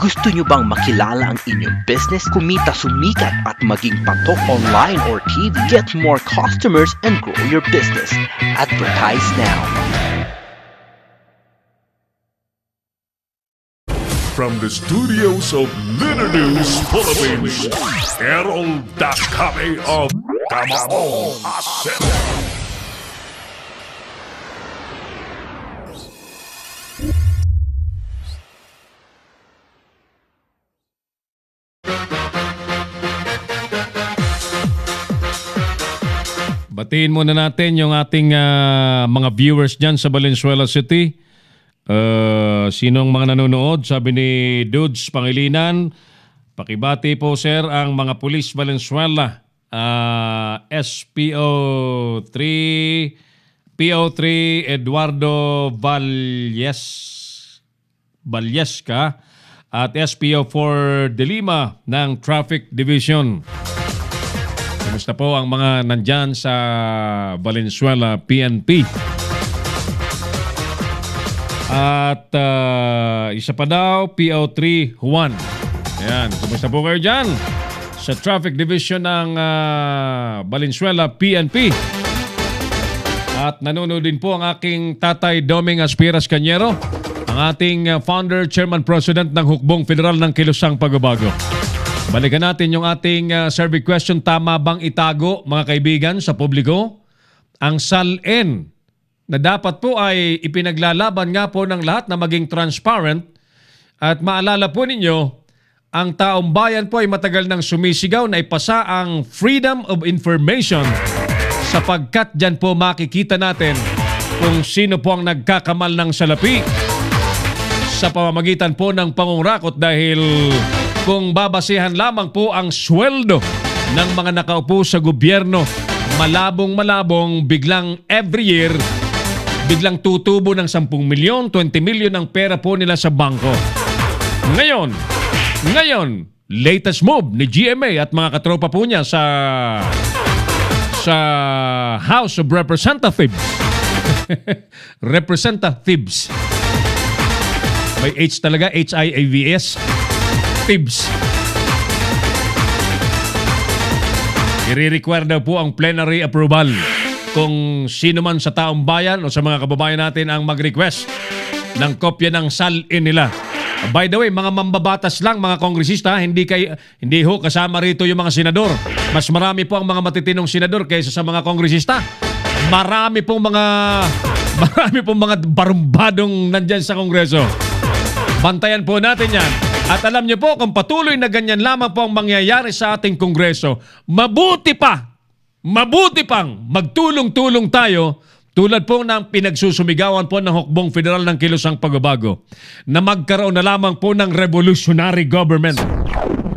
Gusto nyo bang makilala ang inyong business, kumita, sumikat at maging patok online or TV? Get more customers and grow your business. Advertise now. From the studios of Little News Philippines, Errol Dakame of Kamao Asset. Batiin muna natin yung ating mga viewers dyan sa Valenzuela City. Sinong mga nanonood? Sabi ni Dudes Pangilinan, pakibati po sir ang mga pulis Valenzuela. SPO3 PO3 Eduardo Vallesca at SPO4 De Lima ng Traffic Division. Kumusta po ang mga nandyan sa Valenzuela PNP? At isa pa daw, PO3 Juan. Ayan, kumusta po kayo dyan? Sa Traffic Division ng Valenzuela PNP. At nanonood din po ang aking tatay Doming Aspiras Cañero, ang ating founder, chairman, president ng Hukbong Federal ng Kilusang Pagbabago. Balikan natin yung ating survey question. Tama bang itago, mga kaibigan, sa publiko ang SALN na dapat po ay ipinaglalaban nga po ng lahat na maging transparent? At maalala po ninyo, ang taong bayan po ay matagal nang sumisigaw na ipasa ang Freedom of Information sapagkat dyan po makikita natin kung sino po ang nagkakamal ng salapi sa pamamagitan po ng pangungurakot, dahil kung babasihan lamang po ang sweldo ng mga nakaupo sa gobyerno, malabong-malabong biglang every year, biglang tutubo ng 10 milyon, 20 milyon ang pera po nila sa bangko. Ngayon, latest move ni GMA at mga katropa po niya sa House of Representatives. Representatives. May H talaga, HIAVS. Tibbs. I-require daw po ang plenary approval kung sino man sa taong bayan o sa mga kababayan natin ang mag-request ng kopya ng SALN nila. By the way, mga mambabatas lang, mga kongresista, hindi ho kasama rito yung mga senador. Mas marami po ang mga matitinong senador kaysa sa mga kongresista. Marami pong mga barumbadong nandyan sa Kongreso. Bantayan po natin yan. At alam niyo po, kung patuloy na ganyan lamang po ang mangyayari sa ating Kongreso, mabuti pang magtulong-tulong tayo, tulad po ng pinagsusumigawan po ng Hukbong Federal ng Kilusang Pagbabago, na magkaroon na lamang po ng revolutionary government.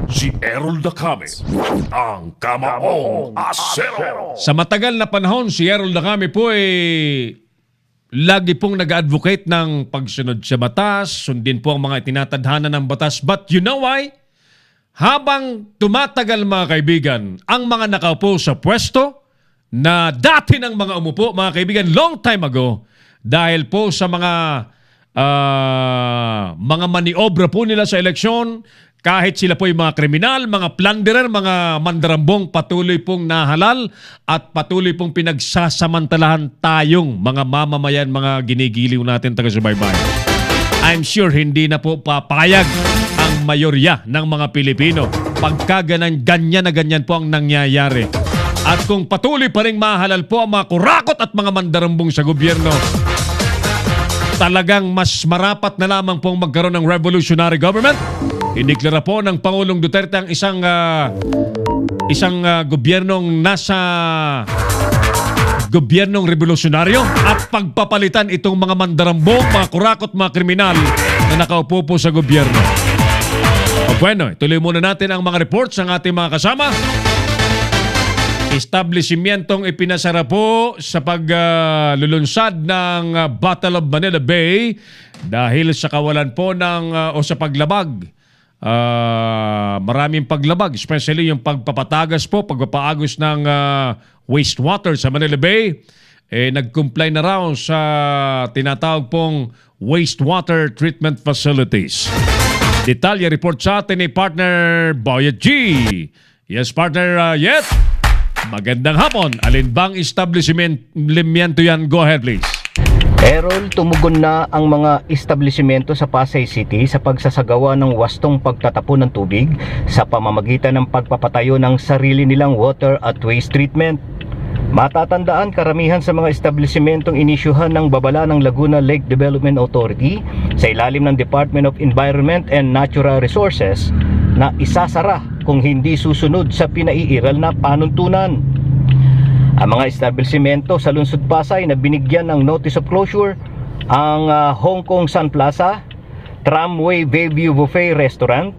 Si Errol Dakame, ang Kamao Asero. Sa matagal na panahon, si Errol Dakame po lagi pong nag-advocate ng pagsunod sa batas, sundin po ang mga itinatadhana ng batas. But you know why? Habang tumatagal, mga kaibigan, ang mga nakaupo sa pwesto na dati ng mga umupo, mga kaibigan, long time ago, dahil po sa mga maniobra po nila sa eleksyon, kahit sila po yung mga kriminal, mga plunderer, mga mandarambong, patuloy pong nahalal at patuloy pong pinagsasamantalahan tayong mga mamamayan, mga ginigiliw natin taga-subaybay. I'm sure hindi na po papayag ang mayorya ng mga Pilipino pagka ganyan na ganyan po ang nangyayari. At kung patuloy pa rin mahalal po ang mga kurakot at mga mandarambong sa gobyerno, talagang mas marapat na lamang pong magkaroon ng revolutionary government. Iniklara po ng Pangulong Duterte ang isang gobyernong gobyernong revolusyonaryo at pagpapalitan itong mga mandarambong, mga kurakot, mga kriminal na nakaupo po sa gobyerno. Bueno, ituloy muna natin ang mga reports ng ating mga kasama. Establishmentong ipinasara po sa paglulunsad ng Battle of Manila Bay dahil sa kawalan po o sa paglabag. Maraming paglabag, especially yung pagpapatagas po, pagpapaagos ng wastewater sa Manila Bay. Nag-comply na raw sa tinatawag pong wastewater treatment facilities. Detalye report sa atin ni partner Boyet G. Yes, partner Yet. Magandang hapon. Alin bang establishment yan? Go ahead, please. Errol, tumugon na ang mga establishmento sa Pasay City sa pagsasagawa ng wastong pagtatapon ng tubig sa pamamagitan ng pagpapatayo ng sarili nilang water at waste treatment. Matatandaan, karamihan sa mga establishmentong inisyuhan ng babala ng Laguna Lake Development Authority sa ilalim ng Department of Environment and Natural Resources na isasara kung hindi susunod sa pinaiiral na panuntunan. Ang mga establishmento sa Lungsod Pasay na binigyan ng notice of closure ang Hong Kong Sun Plaza, Tramway Bayview Buffet Restaurant,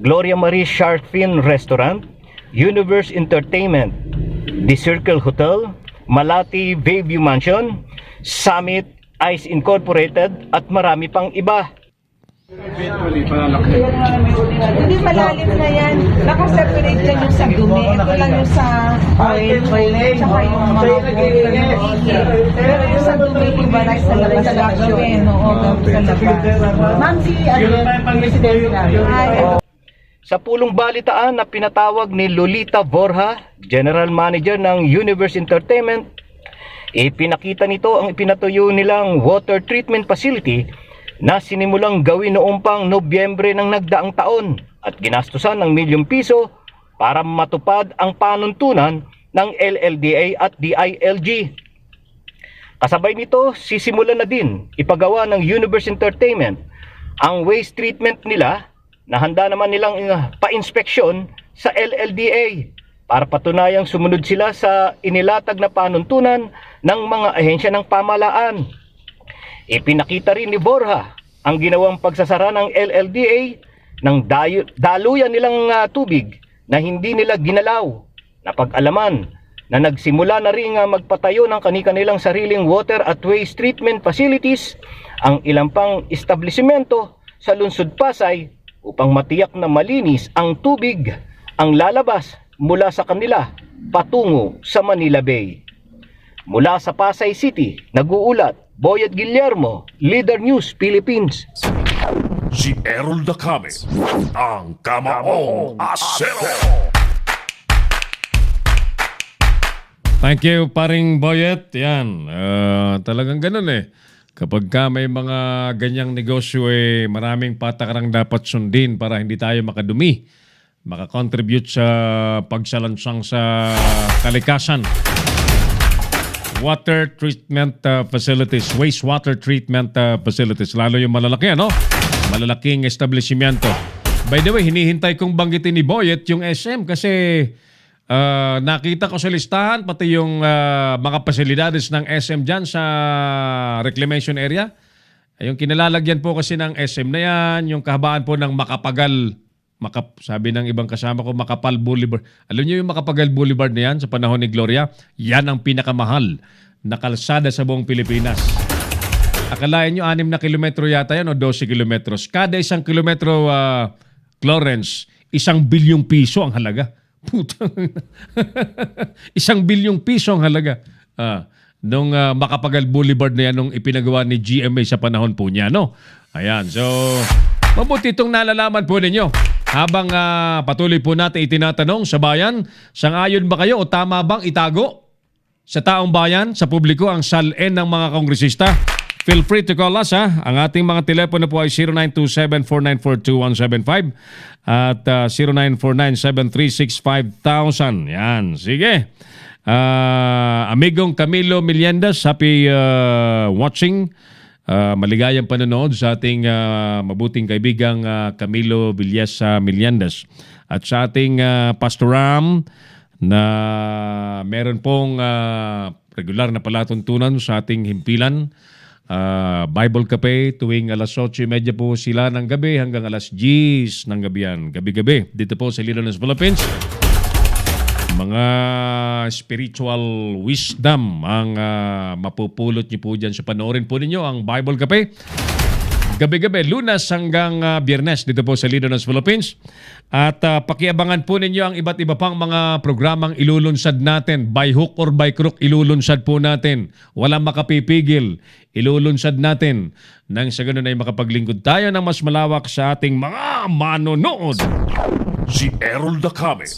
Gloria Marie Shark Fin Restaurant, Universe Entertainment, The Circle Hotel, Malati Bayview Mansion, Summit Ice Incorporated at marami pang iba. Hindi malalim na yan. Nakaseparate yan yung sa dumi. Ito lang yung sa oil, tsaka yung mga pero yung sa dumi, iba like sa labas action, sa labas. Ma'am, Sa pulong balitaan na pinatawag ni Lolita Borja, General Manager ng Universe Entertainment, ipinakita nito ang ipinatuyo nilang water treatment facility na sinimulang gawin noong pang Nobyembre ng nagdaang taon at ginastusan ng ₱1,000,000 para matupad ang panuntunan ng LLDA at DILG. Kasabay nito, sisimulan na din ipagawa ng Universe Entertainment ang waste treatment nila na handa naman nilang pa-inspeksyon sa LLDA para patunayang sumunod sila sa inilatag na panuntunan ng mga ahensya ng pamahalaan. Ipinakita rin ni Borja ang ginawang pagsasara ng LLDA ng daluyan nilang tubig na hindi nila ginalaw. Napag-alaman na nagsimula na rin magpatayo ng kanilang sariling water at waste treatment facilities ang ilang pang establishmento sa Lungsod Pasay upang matiyak na malinis ang tubig ang lalabas mula sa kanila patungo sa Manila Bay. Mula sa Pasay City, nag-uulat Boyet Guillermo, Leader News, Philippines. Si Errol Dacame, ang Kamaong Asero. Thank you, paring Boyet. Yan, talagang ganun eh. Kapag ka may mga ganyang negosyo maraming patakarang dapat sundin para hindi tayo makadumi, makakontribute sa pagsalansang sa kalikasan. Water treatment facilities, wastewater treatment facilities, lalo yung malalaki, malalaking establishmento. By the way, hinihintay kong banggitin ni Boyet yung SM kasi nakita ko sa listahan pati yung mga pasilidades ng SM dyan sa reclamation area. Yung kinalalagyan po kasi ng SM na yan, yung kahabaan po ng Makapagal, sabi ng ibang kasama ko, Makapal Boulevard. Alam niyo yung Makapagal Boulevard na yan sa panahon ni Gloria? Yan ang pinakamahal na kalsada sa buong Pilipinas. Akalain nyo 6 na kilometro yata yan o 12 kilometros. Kada 1 kilometro, Clarence, 1 bilyong piso ang halaga. Putang 1 bilyong piso ang halaga. Nung Makapagal Boulevard na yan nung ipinagawa ni GMA sa panahon po niya, no? Ayan, so mabuti itong nalalaman po ninyo. Habang patuloy po natin itinatanong sa bayan, sang-ayon ba kayo o tama bang itago sa taong bayan, sa publiko ang salin ng mga kongresista? Feel free to call us. Ang ating mga telepono po ay 0927-494-2175 at 0949-736-5000. Yan, sige. Amigong Camilo Meliendas, happy watching. Maligayang panonood sa ating mabuting kaibigang Camilo Villas Meliendas. At sa ating Pastor Ram na meron pong regular na palatuntunan sa ating himpilan. Bible Cafe tuwing alas 8:30 po sila ng gabi hanggang alas 10 ng gabi yan. Gabi-gabi dito po sa Leader News Philippines. Mga spiritual wisdom ang mapupulot niyo po dyan sa panoorin po ninyo ang Bible Cafe. gabi-gabi, Lunes hanggang Biyernes dito po sa Leader ng Philippines. At pakiabangan po ninyo ang iba't iba pang mga programang ilulunsad natin. By hook or by crook, ilulunsad po natin. Walang makapipigil. Ilulunsad natin. Nang sa ganun ay makapaglingkod tayo ng mas malawak sa ating mga manonood. Si Errol Dacame,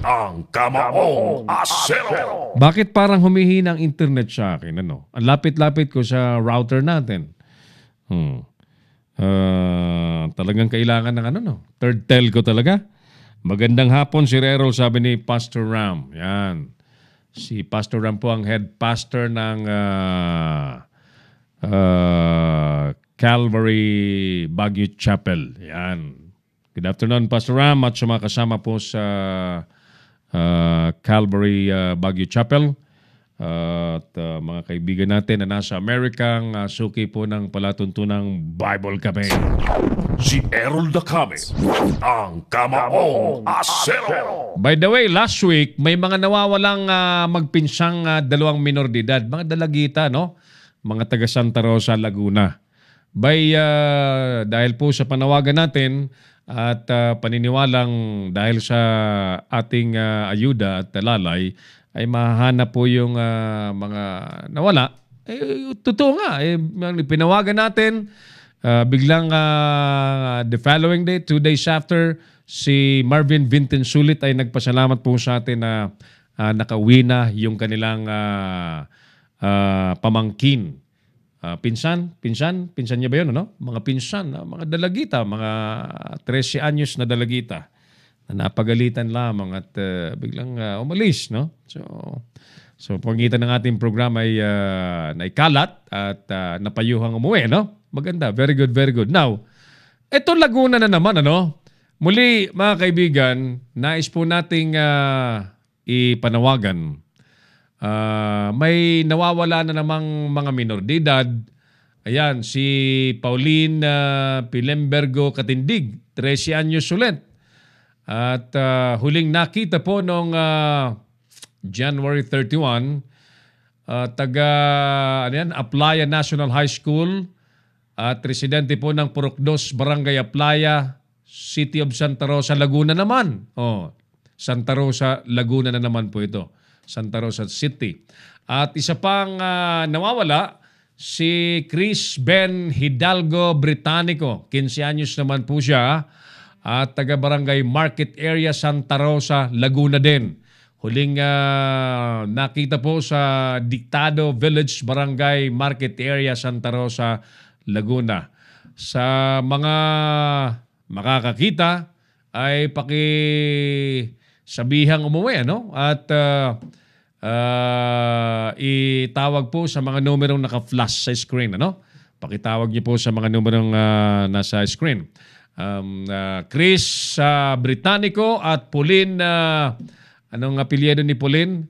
ang Kamaong Asero. Bakit parang humihina ang internet sa akin? Ano? Ang lapit-lapit ko sa router natin. Talagang kailangan ng third telco talaga. Magandang hapon, si Errol, sabi ni Pastor Ram. Yan. Si Pastor Ram po ang head pastor ng Calvary Baguio Chapel. Yan. Good afternoon, Pastor Ram, at sumakasama po sa Calvary Baguio Chapel. At mga kaibigan natin na nasa Amerikang suki po ng palatuntunang Bible Cafe. Si Errol Dacame, ang Kamaong Asero. By the way, last week, may mga nawawalang magpinsang dalawang minor de edad. Mga dalagita, no? Mga taga Santa Rosa, Laguna. Dahil po sa panawagan natin at paniniwalang dahil sa ating ayuda at lalay, ay mahahanap po yung mga nawala. Totoo nga. Pinawagan natin, biglang the following day, 2 days after, si Marvin Vincenzulit ay nagpasalamat po sa atin na nakauwi na yung kanilang pamangkin. Pinsan niya ba yun, ano? Mga pinsan, mga dalagita, mga 13 anyos na dalagita na napagalitan lamang at biglang umalis, no? So pangitan ng ating programa ay naikalat at napayuhang umuwi, no? Maganda, very good, very good. Now, ito Laguna na naman, ano? Muli, mga kaibigan, nais po nating ipanawagan. May nawawala na namang mga minor de edad. Ayan, si Pauline Pilembergo Katindig, 13 anyos ulit. At huling nakita po noong January 31, Aplaya National High School at residente po ng Purokdos, Barangay Aplaya, City of Santa Rosa, Laguna naman. Santa Rosa, Laguna na naman po ito. Santa Rosa City. At isa pang nawawala, si Chris Ben Hidalgo Británico. 15 anyos naman po siya. At taga-barangay Market Area, Santa Rosa, Laguna din. Huling nakita po sa Dictado Village, Barangay Market Area, Santa Rosa, Laguna. Sa mga makakakita ay pakisabihang umuwi, ano? At itawag po sa mga numerong naka-flash sa screen, ano? Pakitawag niyo po sa mga numerong nasa screen. Chris Británico at Pauline, anong apelyido ni Pauline?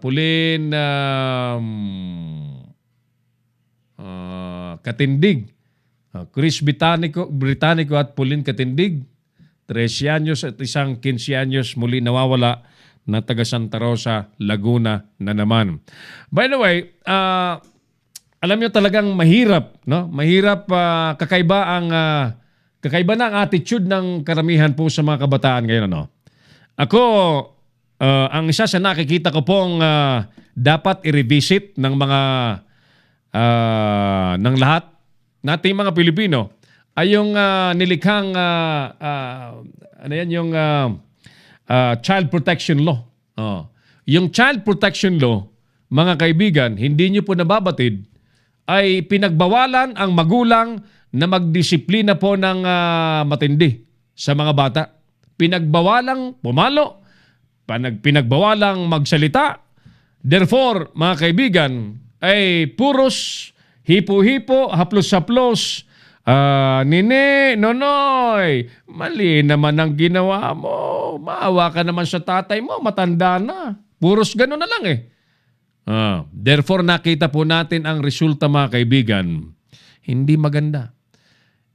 Pauline Katindig. Chris Británico at Pauline Katindig, 13 anyos at isang 15 anyos muli nawawala na taga Santa Rosa, Laguna na naman. By the way, alam nyo talagang mahirap, no? Mahirap, kakaiba na ang attitude ng karamihan po sa mga kabataan ngayon, ano? Ako, ang isa sa nakikita ko pong dapat i-revisit ng mga ng lahat nating mga Pilipino ay yung nilikhang yung Child Protection Law. Yung Child Protection Law, mga kaibigan, hindi nyo po nababatid, ay pinagbawalan ang magulang na magdisiplina po ng matindi sa mga bata. Pinagbawalang pumalo, pinagbawalang magsalita. Therefore, mga kaibigan, ay puros hipo-hipo, haplos-haplos, nini, nonoy, mali naman ang ginawa mo. Maawa ka naman sa tatay mo, matanda na. Puros gano'n na lang Therefore, nakita po natin ang resulta, mga kaibigan. Hindi maganda.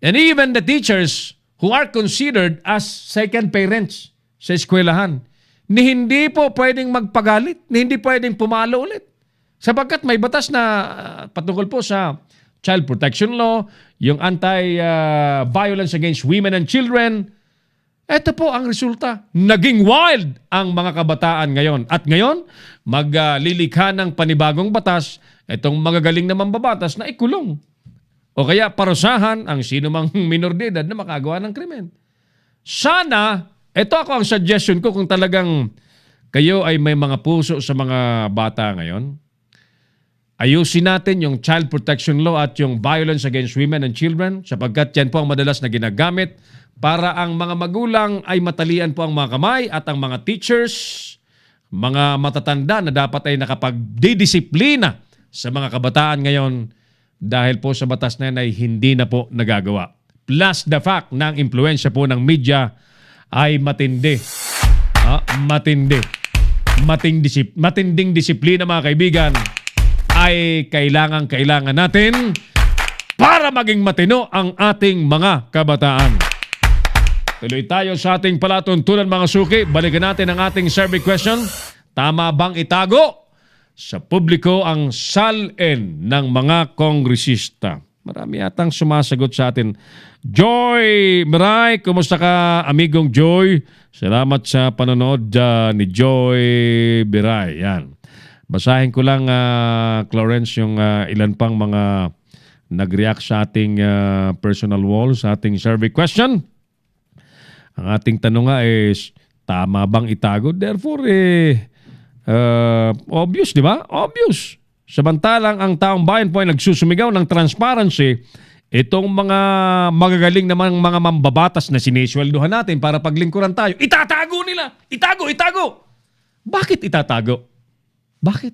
And even the teachers who are considered as second parents sa eskwelahan, ni hindi po pwedeng magpagalit, ni hindi pwedeng pumalo ulit. Sapagkat may batas na patungkol po sa Child Protection Law, yung Anti-Violence Against Women and Children. Ito po ang resulta. Naging wild ang mga kabataan ngayon. At ngayon, maglilikha ng panibagong batas, itong magagaling na mambabatas na ikulong. O kaya parusahan ang sino mang minor de edad na makagawa ng krimen. Sana, ito ako ang suggestion ko kung talagang kayo ay may mga puso sa mga bata ngayon. Ayusin natin yung Child Protection Law at yung Violence Against Women and Children sapagkat yan po ang madalas na ginagamit para ang mga magulang ay matalian po ang mga kamay at ang mga teachers, mga matatanda na dapat ay nakapagdidisiplina sa mga kabataan ngayon dahil po sa batas na yan ay hindi na po nagagawa. Plus the fact na ang impluensya po ng media ay matindi. Matindi. Matinding disiplina mga kaibigan ay kailangan natin para maging matino ang ating mga kabataan. Tuloy tayo sa ating palatuntunan mga suki. Balikan natin ang ating survey question. Tama bang itago sa publiko ang salin ng mga kongresista? Marami atang sumasagot sa atin. Joy Miray, kumusta ka amigong Joy? Salamat sa panonood ni Joy Miray. Yan. Basahin ko lang, Clarence, yung ilan pang mga nag-react sa ating personal wall, sa ating survey question. Ang ating tanong nga is, tama bang itago? Therefore, obvious, di ba? Obvious. Samantalang ang taong bayan po ay nagsusumigaw ng transparency, itong mga magagaling naman mga mambabatas na sinisweldohan natin para paglingkuran tayo, itatago nila! Itago! Bakit itatago? Bakit?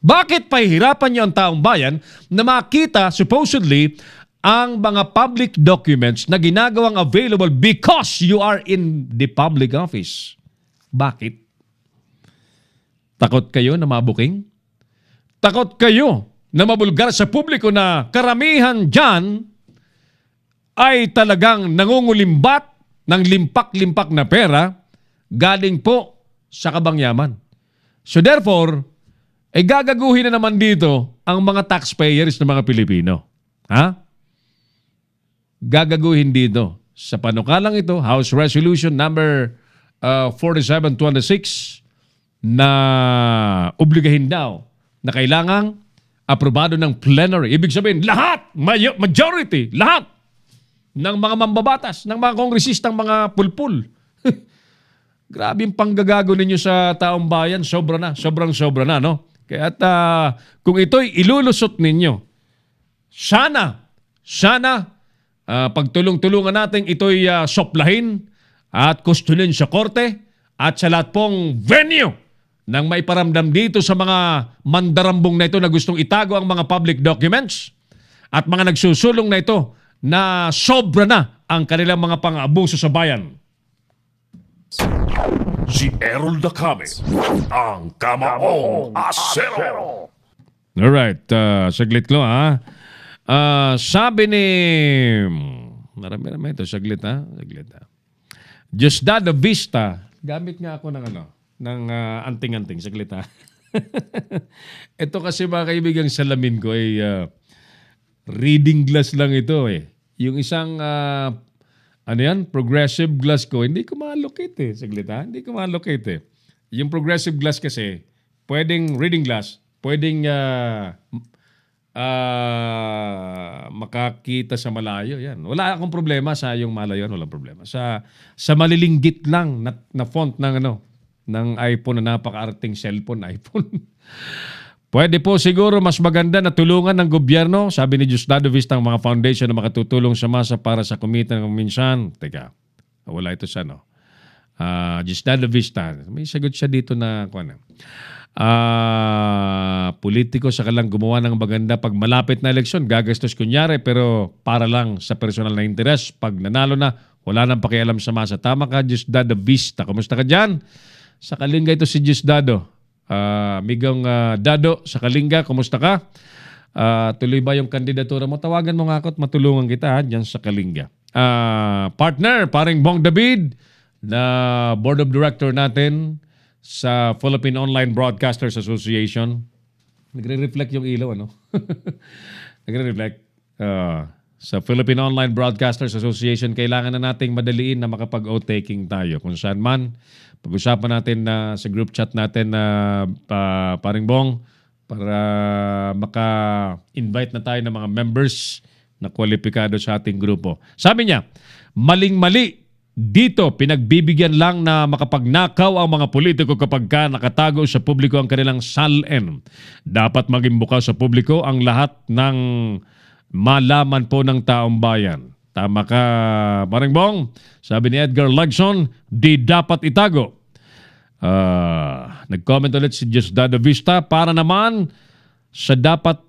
Bakit pahihirapan niyo ang taong bayan na makita supposedly ang mga public documents na ginagawang available because you are in the public office? Bakit? Takot kayo na mabuking? Takot kayo na mabulgar sa publiko na karamihan dyan ay talagang nangungulimbat ng limpak-limpak na pera galing po sa kabangyaman. So therefore, ay gagaguhin na naman dito ang mga taxpayers ng mga Pilipino. Gagaguhin dito. Sa panukalang ito, House Resolution number 4726 na obligahin daw na kailangang aprobado ng plenary. Ibig sabihin, lahat, majority, lahat ng mga mambabatas, ng mga kongresistang mga pulpul. Grabe yung panggagago ninyo sa taong bayan. Sobrang sobra na, no? Kaya kung ito'y ilulusot ninyo, sana, pagtulong-tulungan natin ito'y soplahin at kustunin sa korte at sa lahat pong venue nang maiparamdam dito sa mga mandarambong na ito na gustong itago ang mga public documents at mga nagsusulong na ito na sobra na ang kanilang mga pang-abuso sa bayan. Si Errol Dacame, ang Kamaong Asero. Alright, saglit ko sabi ni... Marami ito, saglit ha. Diosdado Vista, gamit nga ako ng anting-anting, saglit ha. Ito kasi mga kaibigang salamin ko ay reading glass lang ito eh. Yung isang progressive glass ko, hindi ko ma-allocate saglit ha. Hindi ko ma-allocate Yung progressive glass kasi, pwedeng reading glass, pwedeng makakita sa malayo. Yan. Wala akong problema sa yung malayo, walang problema. Sa malilinggit lang na font ng iPhone na napaka-arting cellphone iPhone. Pwede po siguro mas maganda na tulungan ng gobyerno, sabi ni Diosdado Vista, ang mga foundation na makatutulong sa masa para sa kumita ng minsan. Teka, wala ito sa Diosdado Vista. May sagot siya dito na politiko sa kalang gumawa ng maganda pag malapit na eleksyon, gagastos kunyari pero para lang sa personal na interes. Pag nanalo na, wala nang pakialam sa masa. Tama ka, Diosdado Vista. Kumusta ka dyan? Sa Kalinga ito si Diosdado. Migong Dado sa Kalinga, kumusta ka? Tuloy ba yung kandidatura mo? Tawagan mo nga ako at matulungan kita dyan sa Kalinga. Partner, paring Bong David, na board of director natin sa Philippine Online Broadcasters Association. Nagre-reflect yung ilaw, nagre-reflect. Sa Philippine Online Broadcasters Association, kailangan na nating madaliin na makapag-oath-taking tayo. Kung saan man, pag-usapan natin sa group chat natin na Paring Bong para maka-invite na tayo ng mga members na kwalipikado sa ating grupo. Sabi niya, maling-mali dito, pinagbibigyan lang na makapagnakaw ang mga politiko kapag nakatago sa publiko ang kanilang SALN. Dapat maging bukas sa publiko ang lahat ng malaman po ng taong bayan. Tama ka, Paring Bong. Sabi ni Edgar Lagson, di dapat itago. Nag-comment ulit si Diosdado Vista, para naman sa dapat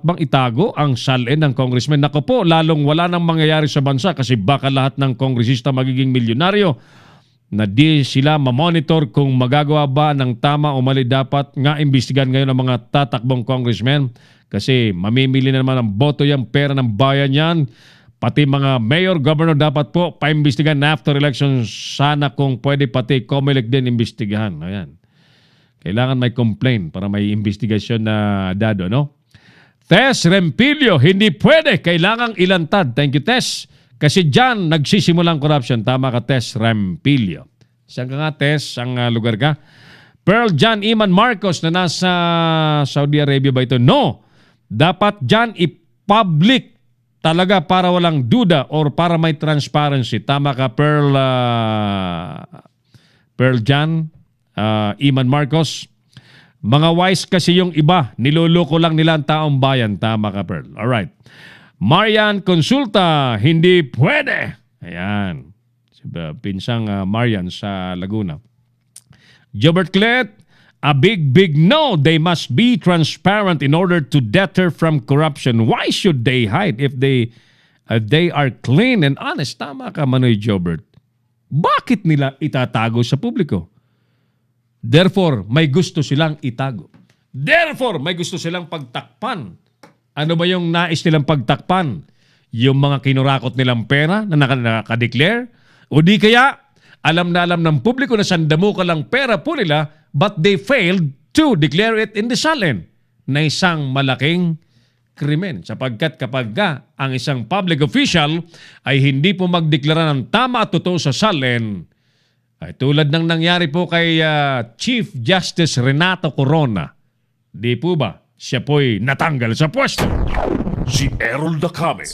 bang itago ang SALN ng congressman. Nako po, lalong wala nang mangyayari sa bansa kasi baka lahat ng kongresista magiging milyonaryo na di sila mamonitor kung magagawa ba ng tama o mali. Dapat nga imbestigan ngayon ang mga tatakbong congressmen kasi mamimili na naman ng boto yan, pera ng bayan yan. Pati mga mayor, governor dapat po paimbestigan after election. Sana kung pwede pati COMELEC din imbestigahan. Ayan. Kailangan may complaint para may investigasyon na dado, no? Tess Rempilio, hindi pwede. Kailangang ilantad. Thank you, Tess. Kasi dyan nagsisimulang corruption. Tama ka, Tess Rempilio. Saan ka nga, Tess? Ang lugar ka? Pearl John Iman Marcos na nasa Saudi Arabia ba ito? No. Dapat dyan i-public talaga para walang duda or para may transparency. Tama ka, Pearl John Iman Marcos. Mga wise kasi yung iba, niloloko lang nila ang taong bayan. Tama ka, Pearl. Alright. Marian Consulta, hindi pwede. Ayan. Pinsang Marian sa Laguna. Jobert Clet, a big no. They must be transparent in order to deter from corruption. Why should they hide if they are clean and honest? Tama ka, Manoy Jobert. Bakit nila itatago sa publiko? Therefore, may gusto silang itago. Therefore, may gusto silang pagtakpan. Ano ba yung nais nilang pagtakpan? Yung mga kinurakot nilang pera na nakadeclare? O di kaya, alam na alam ng publiko na sandamuka lang pera po nila, but they failed to declare it in the SALN na isang malaking krimen. Sapagkat kapag ang isang public official ay hindi po magdeklara ng tama at totoo sa SALN, ay tulad ng nangyari po kay Chief Justice Renato Corona. Di po ba? Siya po'y natanggal sa pwesto. Si Errol Dacame,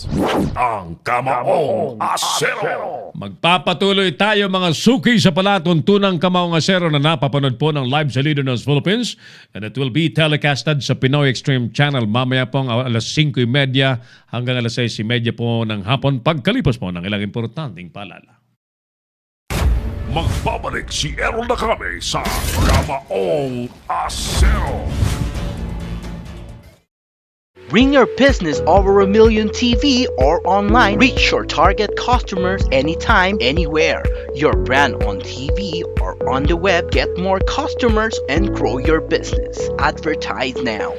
ang Kamaong Asero. Magpapatuloy tayo mga suki sa palatuntunang Kamaong Asero na napapanood po ng live sa Leader News Philippines, and it will be telecasted sa Pinoy Extreme Channel mamaya pong alas 5:30 hanggang alas 6:30 po ng hapon pagkalipas po ng ilang importanteng paalala. Magbabalik si Errol Dacame sa Kamaong Asero. Bring your business over 1 million TV or online. Reach your target customers anytime, anywhere. Your brand on TV or on the web. Get more customers and grow your business. Advertise now.